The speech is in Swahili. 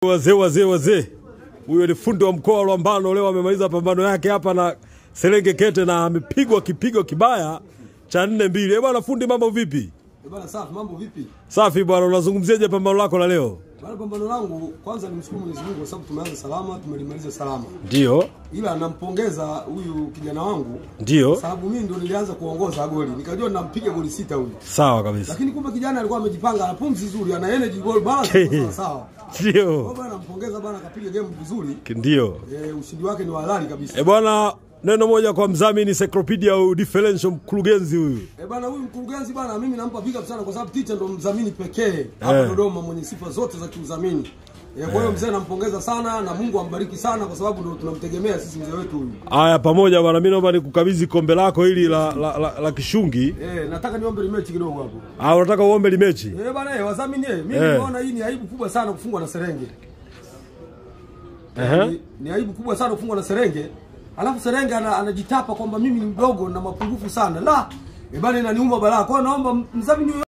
Wazee. Huyo ni fundi wa mkoa wa Lwambano, leo amemaliza pambano yake hapa na Serengekete na amepigwa kipigo kibaya cha 4-2. Bwana fundi, mambo vipi? Bwana safi, mambo vipi? Safi bwana, unazungumziaje pambano lako la leo? Bwana, pambano langu kwanza nimshukuru Mwenyezi Mungu kwa sababu tumeanza salama, tumelimaliza salama. Ndio. Ila nampongeza huyu kijana wangu. Ndio. Sababu mimi ndio nilianza kuongoza goli. Nikajua ninampiga goli 6 huyu. Sawa kabisa. Lakini kumbe kijana alikuwa amejipanga, ana pumzi nzuri, ana energy goal balance sawa. Ndio. Bwana nampongeza bwana, akapiga game vizuri. Ndio. Ushindi wake ni wa halali kabisa. Bwana, neno moja kwa mzamini encyclopedia au differential mkurugenzi huyu. Bwana huyu mkurugenzi bwana, mimi nampa big up sana kwa sababu teacher ndo mzamini pekee hapa Dodoma mwenye sifa zote za kiuzamini. Kwa hiyo mzee nampongeza sana na Mungu ambariki sana kwa sababu ndo tunamtegemea sisi mzee wetu huyu. Haya pamoja bwana, mimi naomba nikukabidhi kombe lako hili la kishungi. Nataka niombe limechi kidogo hapo. Unataka uombe limechi? Bwana wazamini mimi naona hii ni aibu kubwa sana kufungwa na Serenge. Ni aibu kubwa sana kufungwa na Serenge. Alafu Serenge anajitapa kwamba mimi ni mdogo na mapungufu sana. La, bwana inaniuma balaa. Kwa hiyo naomba mzamini